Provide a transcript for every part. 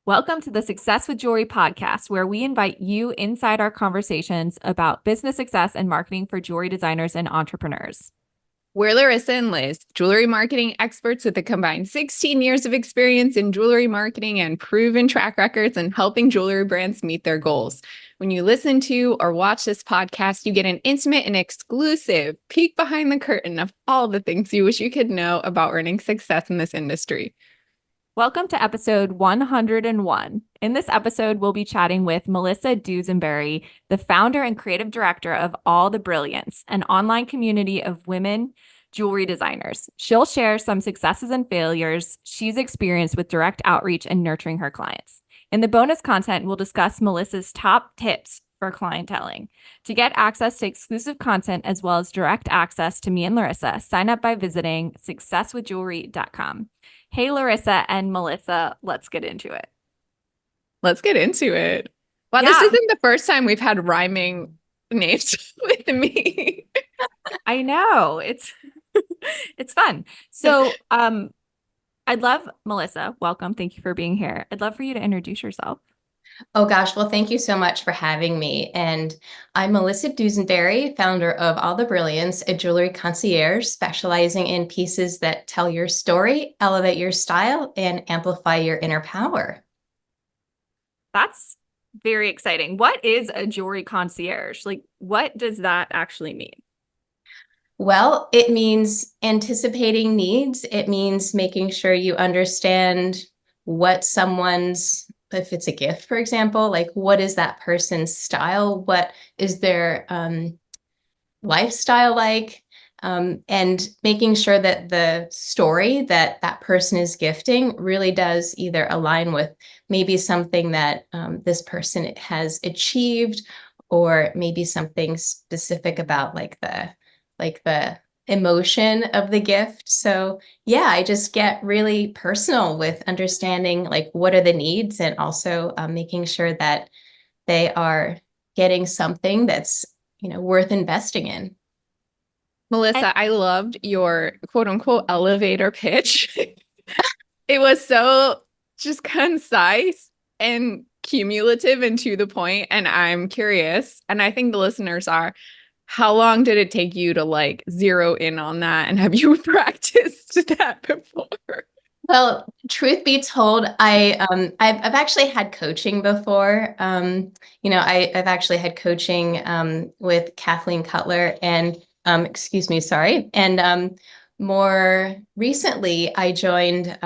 Welcome to the Success with Jewelry podcast, where we invite you inside our conversations about business success and marketing for jewelry designers and entrepreneurs. We're Larissa and Liz, jewelry marketing experts with a combined 16 years of experience in jewelry marketing and proven track records in helping jewelry brands meet their goals. When you listen to or watch this podcast, you get an intimate and exclusive peek behind the curtain of all the things you wish you could know about earning success in this industry. Welcome to episode 101. In this episode, we'll be chatting with Melissa Dusenberry, the founder and creative director of All the Brilliance, an online community of women jewelry designers. She'll share some successes and failures she's experienced with direct outreach and nurturing her clients. In the bonus content, we'll discuss Melissa's top tips for clienteling. To get access to exclusive content as well as direct access to me and Laryssa, sign up by visiting successwithjewelry.com. Hey, Laryssa and Melissa, let's get into it. Let's get into it. Wow, This isn't the first time we've had rhyming names with me. I know. It's fun. So I'd love, Melissa, welcome. Thank you for being here. I'd love for you to introduce yourself. Oh gosh, well, thank you so much for having me. And I'm Melissa Dusenberry, founder of All the Brilliance, a jewelry concierge specializing in pieces that tell your story, elevate your style, and amplify your inner power. That's very exciting. What is a jewelry concierge? Like, what does that actually mean? Well, it means anticipating needs. It means making sure you understand what if it's a gift, for example, like what is that person's style? What is their lifestyle like? And making sure that the story that that person is gifting really does either align with maybe something that this person has achieved, or maybe something specific about like the emotion of the gift. So yeah, I just get really personal with understanding like what are the needs, and also making sure that they are getting something that's, worth investing in. Melissa, I loved your quote unquote elevator pitch. It was so just concise and cumulative and to the point. And I'm curious, and I think the listeners are, how long did it take you to like zero in on that? And have you practiced that before? Well, truth be told, I've actually had coaching before. I've actually had coaching with Kathleen Cutler and more recently, I joined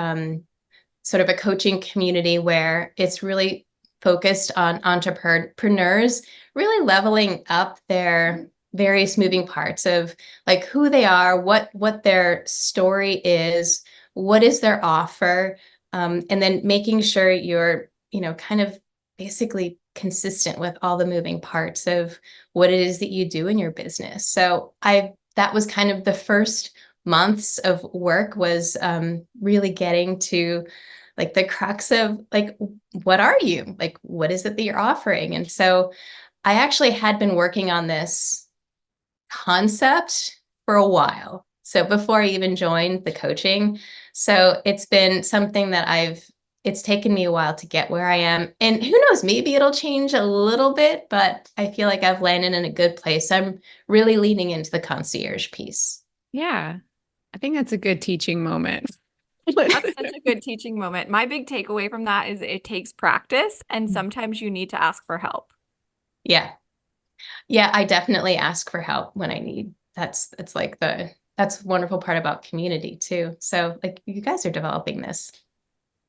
sort of a coaching community where it's really focused on entrepreneurs really leveling up their various moving parts of like who they are, what their story is, what is their offer, and then making sure you're, kind of basically consistent with all the moving parts of what it is that you do in your business. So that was kind of the first months of work, was really getting to like the crux of like, what are you? Like, what is it that you're offering? And so I actually had been working on this concept for a while. So before I even joined the coaching. So it's been something that it's taken me a while to get where I am. And who knows, maybe it'll change a little bit, but I feel like I've landed in a good place. I'm really leaning into the concierge piece. Yeah, I think that's a good teaching moment. That's such a good teaching moment. My big takeaway from that is it takes practice, and sometimes you need to ask for help. Yeah. Yeah, I definitely ask for help when I need. That's a wonderful part about community too. So like you guys are developing this.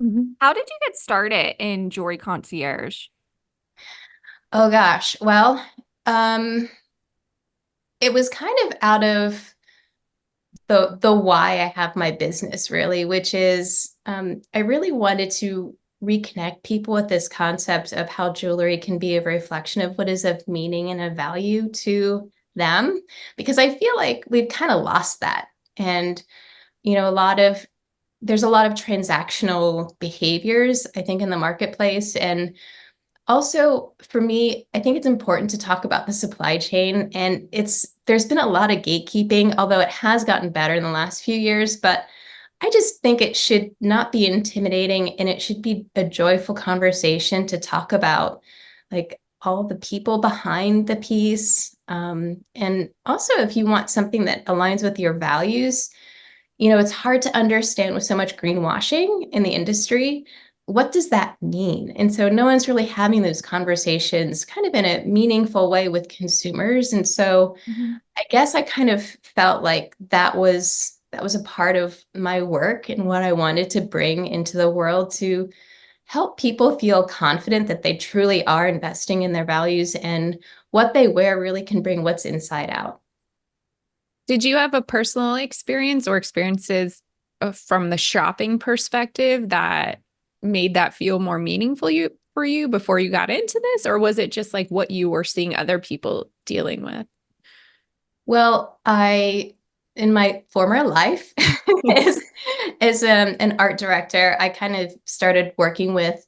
Mm-hmm. How did you get started in jewelry concierge? Oh gosh. Well, it was kind of out of the why I have my business really, which is I really wanted to reconnect people with this concept of how jewelry can be a reflection of what is of meaning and of value to them, because I feel like we've kind of lost that. And, there's a lot of transactional behaviors, I think, in the marketplace. And also for me, I think it's important to talk about the supply chain, and there's been a lot of gatekeeping, although it has gotten better in the last few years, but I just think it should not be intimidating, and it should be a joyful conversation to talk about like all the people behind the piece. And also, if you want something that aligns with your values, it's hard to understand with so much greenwashing in the industry. What does that mean? And so no one's really having those conversations kind of in a meaningful way with consumers. And so I guess I kind of felt like that was a part of my work and what I wanted to bring into the world to help people feel confident that they truly are investing in their values, and what they wear really can bring what's inside out. Did you have a personal experience or experiences from the shopping perspective that made that feel more meaningful for you before you got into this? Or was it just like what you were seeing other people dealing with? Well, in my former life as an art director, I kind of started working with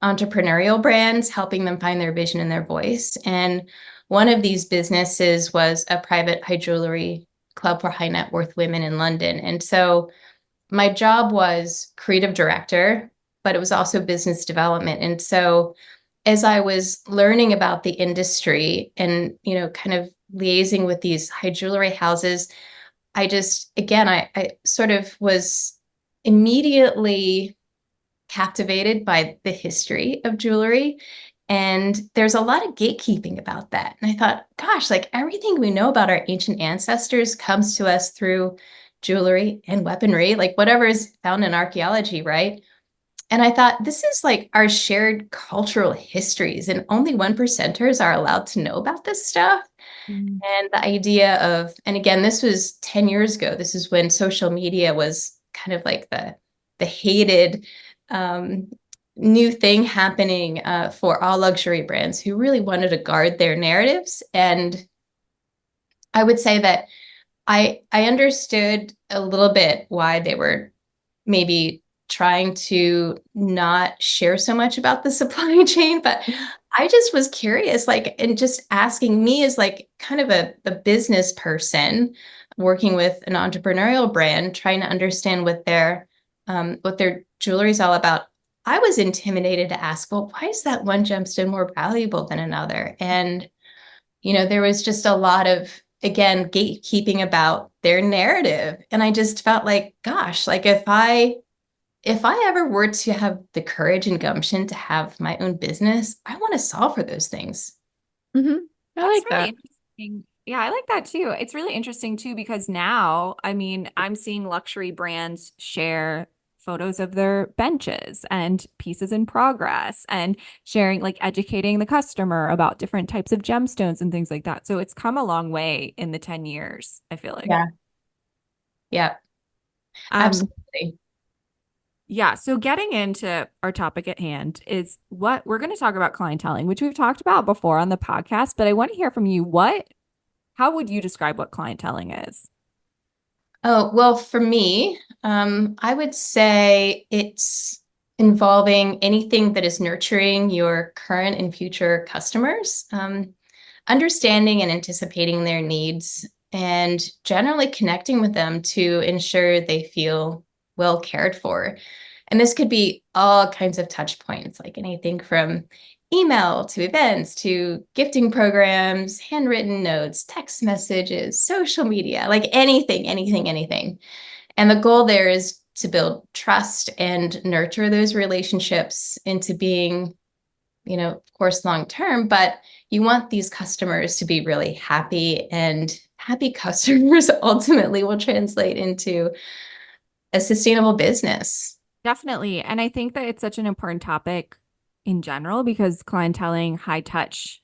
entrepreneurial brands, helping them find their vision and their voice. And one of these businesses was a private high jewelry club for high net worth women in London. And so my job was creative director, but it was also business development. And so as I was learning about the industry and, kind of liaising with these high jewelry houses, I just, again, I sort of was immediately captivated by the history of jewelry. And there's a lot of gatekeeping about that. And I thought, gosh, like everything we know about our ancient ancestors comes to us through jewelry and weaponry, like whatever is found in archaeology, right? And I thought, this is like our shared cultural histories, and only 1%ers are allowed to know about this stuff. And the idea of, and again, this was 10 years ago. This is when social media was kind of like the hated new thing happening for all luxury brands who really wanted to guard their narratives. And I would say that I understood a little bit why they were maybe trying to not share so much about the supply chain, but I just was curious, like, and just asking me as like kind of a business person working with an entrepreneurial brand, trying to understand what their jewelry is all about. I was intimidated to ask, well, why is that one gemstone more valuable than another? And, there was just a lot of, again, gatekeeping about their narrative. And I just felt like, gosh, like if I ever were to have the courage and gumption to have my own business, I want to solve for those things. I That's like really that. interesting. Yeah, I like that too. It's really interesting too, because now, I mean, I'm seeing luxury brands share photos of their benches and pieces in progress and sharing, like educating the customer about different types of gemstones and things like that. So it's come a long way in the 10 years, I feel like. Yeah. Yeah, absolutely. Yeah. So getting into our topic at hand is what we're going to talk about clienteling, which we've talked about before on the podcast, but I want to hear from you. How would you describe what clienteling is? Oh, well, for me, I would say it's involving anything that is nurturing your current and future customers, understanding and anticipating their needs, and generally connecting with them to ensure they feel well cared for. And this could be all kinds of touch points, like anything from email to events to gifting programs, handwritten notes, text messages, social media, like anything. And the goal there is to build trust and nurture those relationships into being, of course, long term, but you want these customers to be really happy, and happy customers ultimately will translate into a sustainable business. Definitely. And I think that it's such an important topic in general, because clienteling, high touch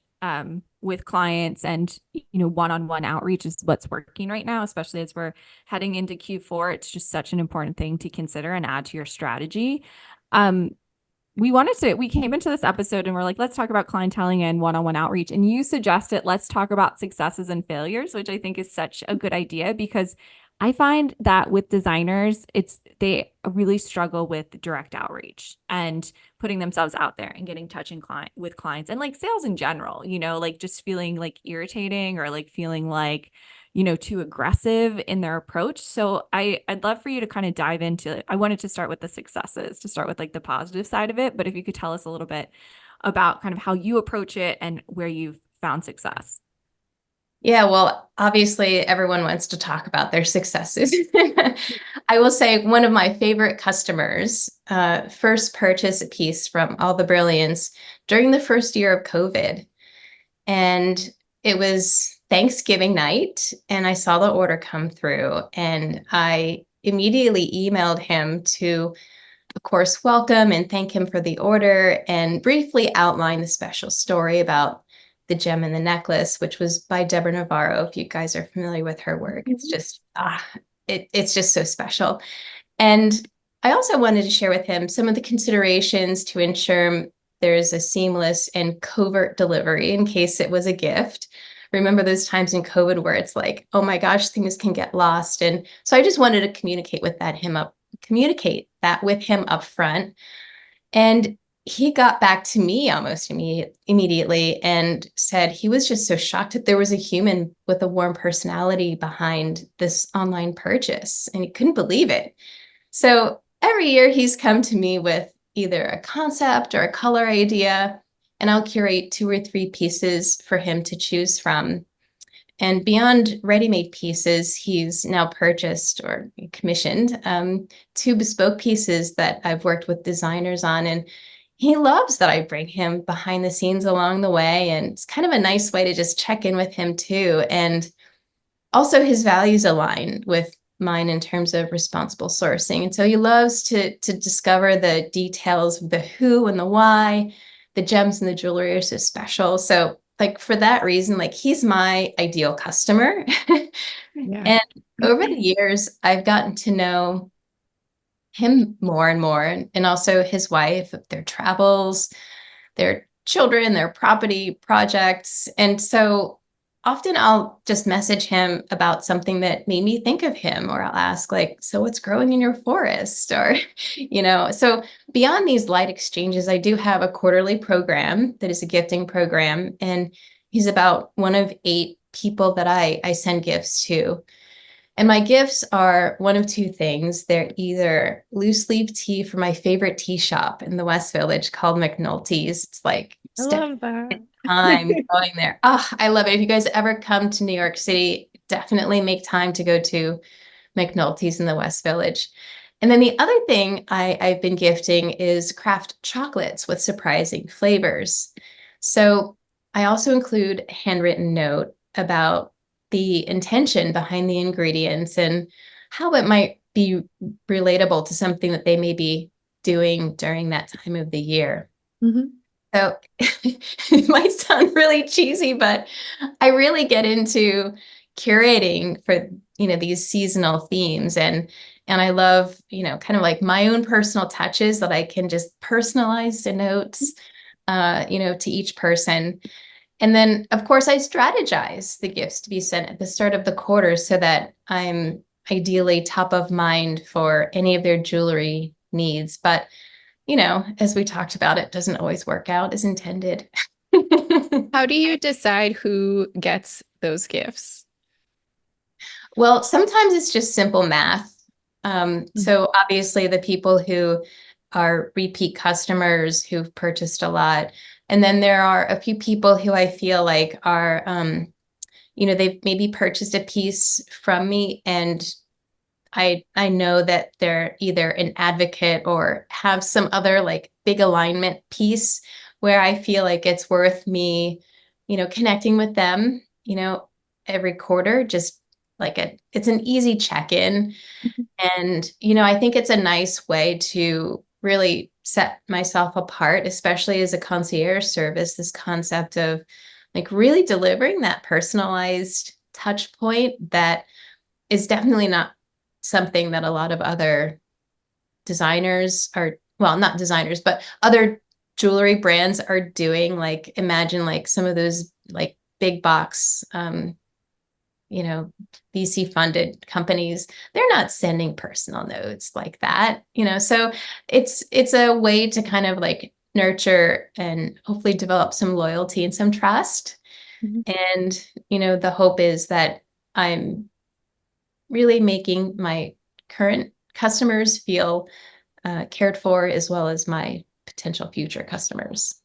with clients and, one-on-one outreach is what's working right now, especially as we're heading into Q4. It's just such an important thing to consider and add to your strategy. We came into this episode and we're like, let's talk about clienteling and one-on-one outreach. And you suggested, let's talk about successes and failures, which I think is such a good idea, because I find that with designers, they really struggle with direct outreach and putting themselves out there and getting touch with clients, and like sales in general, like just feeling like irritating, or like feeling like too aggressive in their approach. So I'd love for you to kind of dive into, I wanted to start with the successes, to start with like the positive side of it. But if you could tell us a little bit about kind of how you approach it and where you've found success. Yeah, well, obviously everyone wants to talk about their successes. I will say one of my favorite customers first purchased a piece from All the Brilliance during the first year of COVID. And it was Thanksgiving night, and I saw the order come through, and I immediately emailed him to, of course, welcome and thank him for the order and briefly outline the special story about the gem in the necklace, which was by Deborah Navarro. If you guys are familiar with her work, it's just, it's just so special. And I also wanted to share with him some of the considerations to ensure there's a seamless and covert delivery in case it was a gift. Remember those times in COVID where it's like, oh my gosh, things can get lost. And so I just wanted to communicate that with him up front. And he got back to me almost immediately and said he was just so shocked that there was a human with a warm personality behind this online purchase, and he couldn't believe it. So every year he's come to me with either a concept or a color idea, and I'll curate 2 or 3 pieces for him to choose from. And beyond ready-made pieces, he's now purchased or commissioned 2 bespoke pieces that I've worked with designers on. And he loves that I bring him behind the scenes along the way. And it's kind of a nice way to just check in with him too. And also his values align with mine in terms of responsible sourcing. And so he loves to discover the details of the who and the why. The gems and the jewelry are so special. So like for that reason, like he's my ideal customer. Yeah. And over the years, I've gotten to know him more and more, and also his wife, their travels, their children, their property projects. And so often I'll just message him about something that made me think of him, or I'll ask like, so what's growing in your forest? Or, so beyond these light exchanges, I do have a quarterly program that is a gifting program. And he's about one of 8 people that I send gifts to. And my gifts are one of 2 things. They're either loose leaf tea from my favorite tea shop in the West Village called McNulty's. It's like I love that. time going there. Oh, I love it. If you guys ever come to New York City, definitely make time to go to McNulty's in the West Village. And then the other thing I've been gifting is craft chocolates with surprising flavors. So I also include a handwritten note about the intention behind the ingredients and how it might be relatable to something that they may be doing during that time of the year. Mm-hmm. So it might sound really cheesy, but I really get into curating for, these seasonal themes. And I love, kind of like my own personal touches that I can just personalize the notes, to each person. And then, of course, I strategize the gifts to be sent at the start of the quarter so that I'm ideally top of mind for any of their jewelry needs. But, as we talked about, it doesn't always work out as intended. How do you decide who gets those gifts? Well, sometimes it's just simple math. So obviously the people who are repeat customers who've purchased a lot. And then there are a few people who I feel like are, they've maybe purchased a piece from me, and I know that they're either an advocate or have some other like big alignment piece where I feel like it's worth me, connecting with them, every quarter, just like it's an easy check-in. And, I think it's a nice way to really set myself apart, especially as a concierge service, this concept of like really delivering that personalized touch point that is definitely not something that a lot of other designers are, well, not designers, but other jewelry brands are doing. Like imagine like some of those like big box, VC funded companies, they're not sending personal notes like that, so it's a way to kind of like nurture and hopefully develop some loyalty and some trust. And, the hope is that I'm really making my current customers feel cared for, as well as my potential future customers.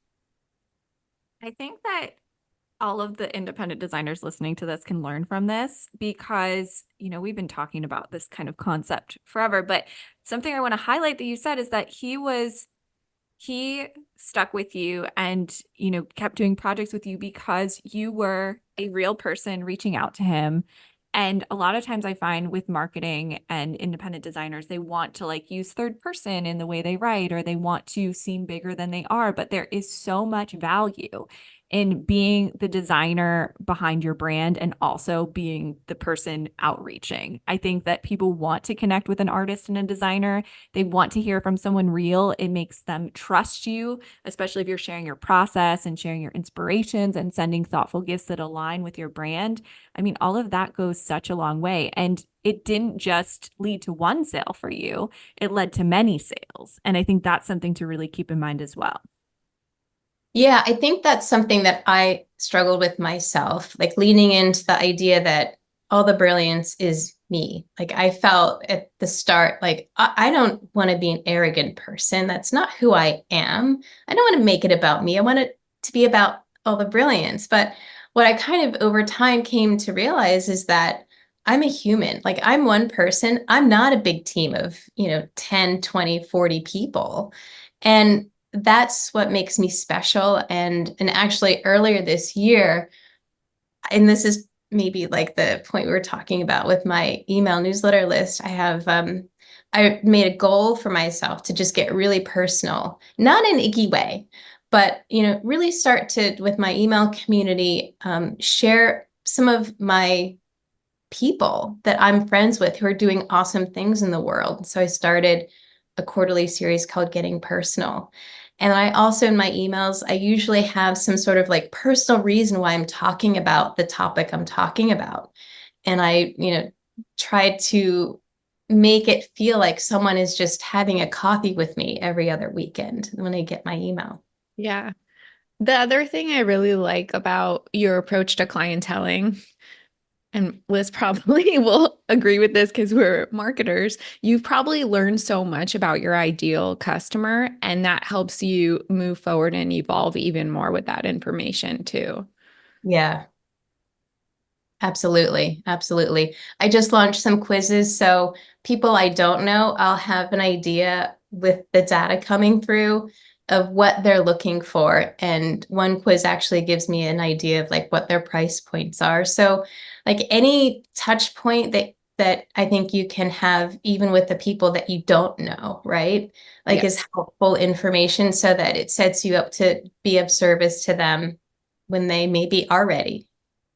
I think that all of the independent designers listening to this can learn from this because, we've been talking about this kind of concept forever, but something I want to highlight that you said is that he stuck with you and, kept doing projects with you because you were a real person reaching out to him. And a lot of times I find with marketing and independent designers, they want to like use third person in the way they write, or they want to seem bigger than they are. But there is so much value in being the designer behind your brand and also being the person outreaching. I think that people want to connect with an artist and a designer. They want to hear from someone real. It makes them trust you, especially if you're sharing your process and sharing your inspirations and sending thoughtful gifts that align with your brand. I mean, all of that goes such a long way. And it didn't just lead to one sale for you, it led to many sales. And I think that's something to really keep in mind as well. Yeah, I think that's something that I struggled with myself, like leaning into the idea that all the brilliance is me. Like I felt at the start, like I don't want to be an arrogant person. That's not who I am. I don't want to make it about me. I want it to be about all the brilliance. But what I kind of over time came to realize is that I'm a human. Like I'm one person. I'm not a big team of, 10, 20, 40 people. And that's what makes me special. And actually earlier this year, and this is maybe like the point we were talking about with my email newsletter list, I made a goal for myself to just get really personal, not in an icky way, but really start to, with my email community, share some of my people that I'm friends with who are doing awesome things in the world. So I started a quarterly series called Getting Personal. And I also, in my emails, I usually have some sort of like personal reason why I'm talking about the topic I'm talking about. And I, try to make it feel like someone is just having a coffee with me every other weekend when they get my email. Yeah. The other thing I really like about your approach to clienteling, and Liz probably will agree with this because we're marketers, you've probably learned so much about your ideal customer, and that helps you move forward and evolve even more with that information too. Yeah. Absolutely. Absolutely. I just launched some quizzes. So people I don't know, I'll have an idea with the data coming through of what they're looking for. And one quiz actually gives me an idea of like what their price points are. So like any touch point that I think you can have even with the people that you don't know, right? Like Yes. is helpful information so that it sets you up to be of service to them when they maybe are ready.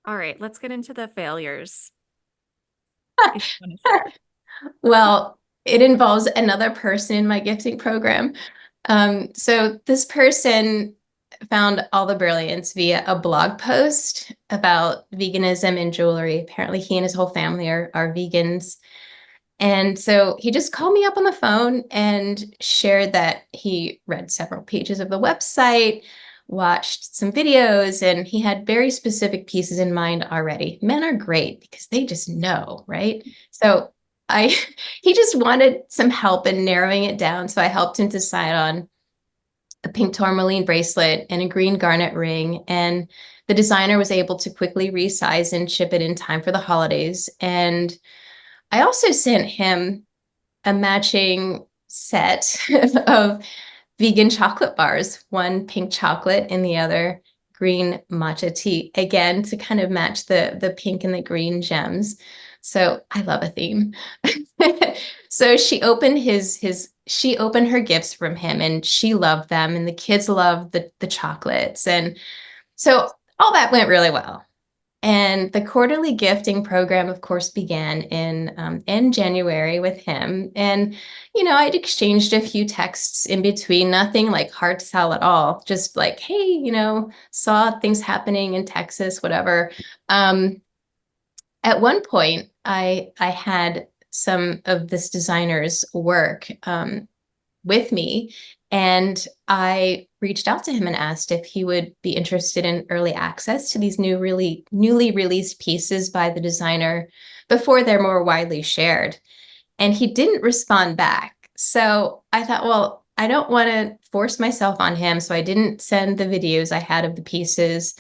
All right, let's get into the failures. If you want to share. Well, it involves another person in my gifting program. So this person found all the brilliance via a blog post about veganism and jewelry. Apparently, he and his whole family are vegans. And so he just called me up on the phone and shared that he read several pages of the website, watched some videos, and he had very specific pieces in mind already. Men are great because they just know, right? So I he just wanted some help in narrowing it down. So I helped him decide on a pink tourmaline bracelet and a green garnet ring. And the designer was able to quickly resize and ship it in time for the holidays. And I also sent him a matching set of vegan chocolate bars, one pink chocolate and the other green matcha tea, again, to kind of match the pink and the green gems. So I love a theme. So she opened she opened her gifts from him and she loved them and the kids loved the chocolates. And so all that went really well. And the quarterly gifting program, of course, began in January with him. And, I'd exchanged a few texts in between, nothing like hard sell at all. Just like, hey, saw things happening in Texas, whatever. At one point, I had some of this designer's work with me, and I reached out to him and asked if he would be interested in early access to these newly released pieces by the designer before they're more widely shared. And he didn't respond back. So I thought, well, I don't want to force myself on him. So I didn't send the videos I had of the pieces.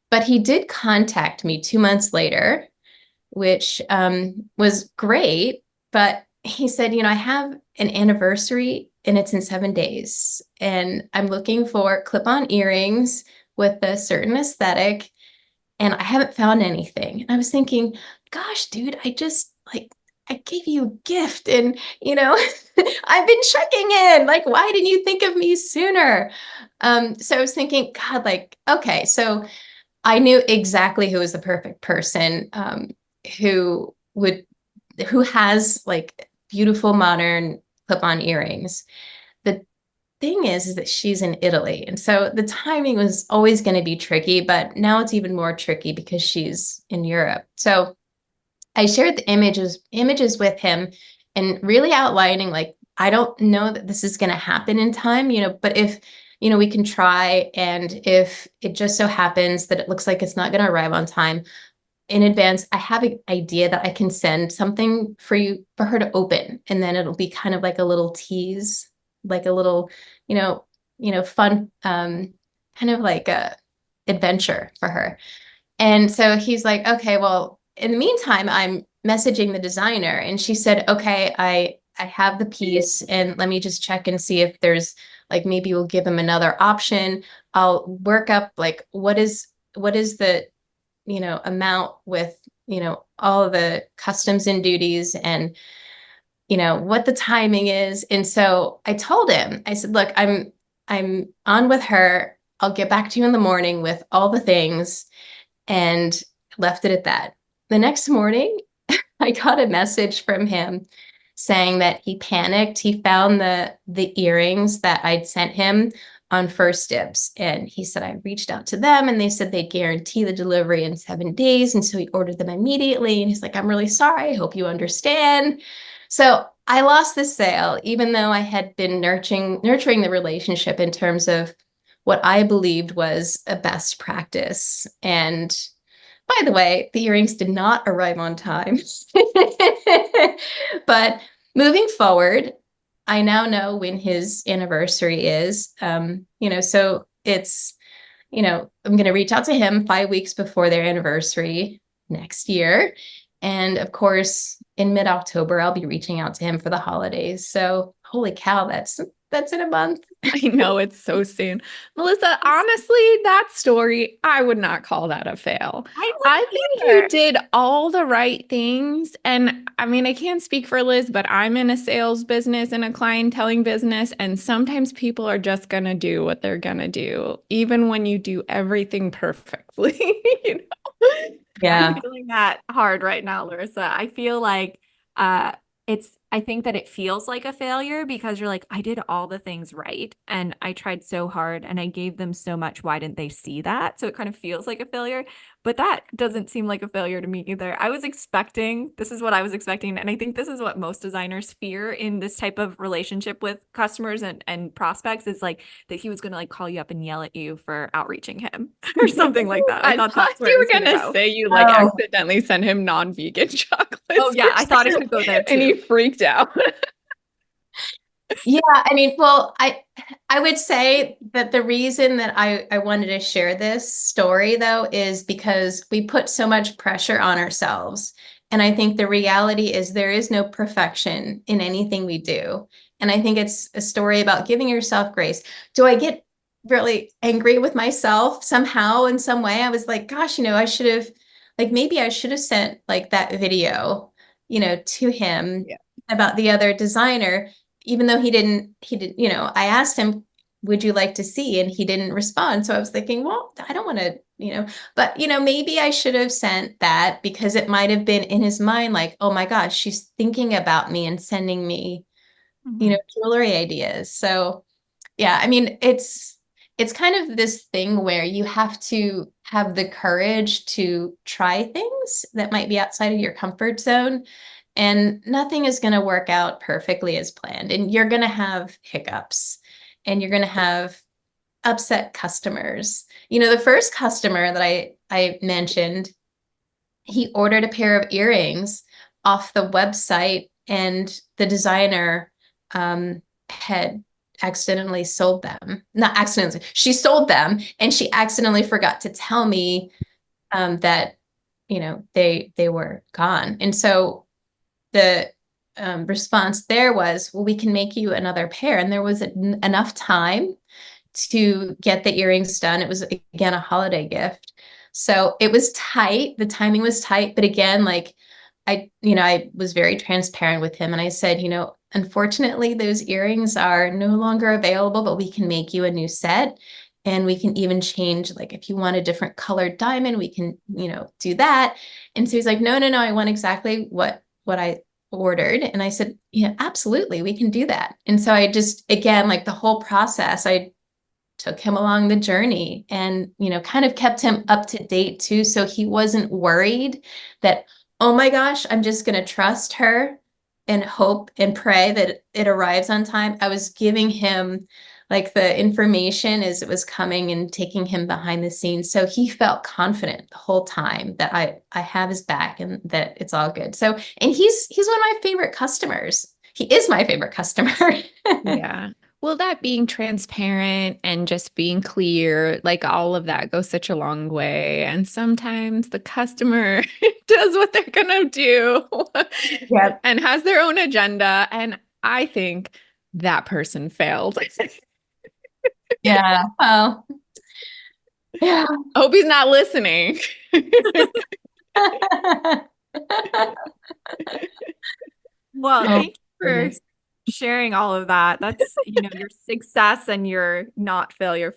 But he did contact me 2 months later, which was great. But he said, I have an anniversary and it's in 7 days. And I'm looking for clip-on earrings with a certain aesthetic. And I haven't found anything. And I was thinking, gosh, dude, I gave you a gift and, I've been checking in. Like, why didn't you think of me sooner? So I was thinking, God, okay, so I knew exactly who was the perfect person who has like beautiful modern clip-on earrings. The thing is that she's in Italy. And so the timing was always going to be tricky, but now it's even more tricky because she's in Europe. So I shared the images with him and really outlining, like, I don't know that this is going to happen in time, but if, we can try. And if it just so happens that it looks like it's not going to arrive on time in advance, I have an idea that I can send something for her to open. And then it'll be kind of like a little tease, like a little, fun, kind of like a adventure for her. And so he's like, okay, well, in the meantime, I'm messaging the designer, and she said, okay, I have the piece, and let me just check and see if there's like, maybe we'll give him another option. I'll work up like, what is the, amount with, all of the customs and duties and, what the timing is. And so I told him, I said, look, I'm on with her. I'll get back to you in the morning with all the things, and left it at that. The next morning, I got a message from him saying that he panicked. He found the earrings that I'd sent him on First Dibs. And he said, I reached out to them and they said they'd guarantee the delivery in 7 days. And so he ordered them immediately. And he's like, I'm really sorry. I hope you understand. So I lost the sale, even though I had been nurturing the relationship in terms of what I believed was a best practice. And by the way, the earrings did not arrive on time. But moving forward, I now know when his anniversary is. So it's, I'm going to reach out to him 5 weeks before their anniversary next year. And of course, in mid-October, I'll be reaching out to him for the holidays. So holy cow, that's in a month. I know, it's so soon. Melissa, honestly, that story, I would not call that a fail. I think you did all the right things. And I mean, I can't speak for Liz, but I'm in a sales business and a clienteling business. And sometimes people are just going to do what they're going to do, even when you do everything perfectly. Yeah. I'm feeling that hard right now, Laryssa. I feel like I think that it feels like a failure because you're like, I did all the things right and I tried so hard and I gave them so much. Why didn't they see that? So it kind of feels like a failure, but that doesn't seem like a failure to me either. This is what I was expecting. And I think this is what most designers fear in this type of relationship with customers and prospects is like that he was going to like call you up and yell at you for outreaching him or something like that. I thought thought that's where you it were was going go. to say you like accidentally sent him non-vegan chocolates. Oh yeah, I thought it could go there too. And he freaked out. Yeah, I mean, well, I would say that the reason that I wanted to share this story, though, is because we put so much pressure on ourselves. And I think the reality is there is no perfection in anything we do. And I think it's a story about giving yourself grace. Do I get really angry with myself somehow in some way? I was like, gosh, I should have, like, maybe I should have sent like that video, to him about the other designer, even though he didn't, I asked him, would you like to see? And he didn't respond. So I was thinking, well, I don't want to, but, maybe I should have sent that because it might have been in his mind, like, oh my gosh, she's thinking about me and sending me, jewelry ideas. So yeah, I mean, it's kind of this thing where you have to have the courage to try things that might be outside of your comfort zone. And nothing is going to work out perfectly as planned. And you're going to have hiccups and you're going to have upset customers. The first customer that I mentioned, he ordered a pair of earrings off the website, and the designer had accidentally sold them. Not accidentally, she sold them, and she accidentally forgot to tell me that they were gone. And so the response there was, well, we can make you another pair. And there was enough time to get the earrings done. It was, again, a holiday gift. So it was tight. The timing was tight. But again, like I was very transparent with him, and I said, unfortunately, those earrings are no longer available, but we can make you a new set. And we can even change, like, if you want a different colored diamond, we can, do that. And so he's like, no, I want exactly what I ordered. And I said, yeah, absolutely, we can do that. And so I just, again, like the whole process, I took him along the journey and, kind of kept him up to date too. So he wasn't worried that, oh my gosh, I'm just going to trust her and hope and pray that it arrives on time. I was giving him like the information as it was coming and taking him behind the scenes. So he felt confident the whole time that I have his back and that it's all good. So, and he's one of my favorite customers. He is my favorite customer. Yeah. Well, that being transparent and just being clear, like all of that goes such a long way. And sometimes the customer does what they're going to do Yep. and has their own agenda. And I think that person failed. Yeah. Well, yeah. I hope he's not listening. Well, Oh, thank you for goodness. sharing all of that. That's, your success and your not failure.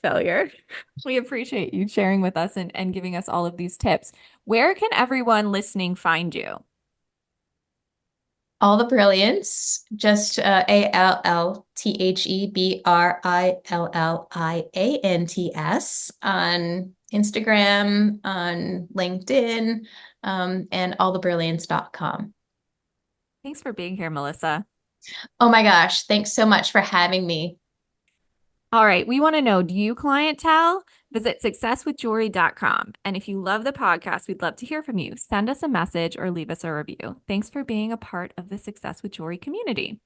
We appreciate you sharing with us and giving us all of these tips. Where can everyone listening find you? All the Brilliance, just ALLTHEBRILLIANTS on Instagram, on LinkedIn, and allthebrilliance.com. Thanks for being here, Melissa. Oh my gosh, thanks so much for having me. All right. We want to know, do you clientele? Visit successwithjewelry.com. And if you love the podcast, we'd love to hear from you. Send us a message or leave us a review. Thanks for being a part of the Success with Jewelry community.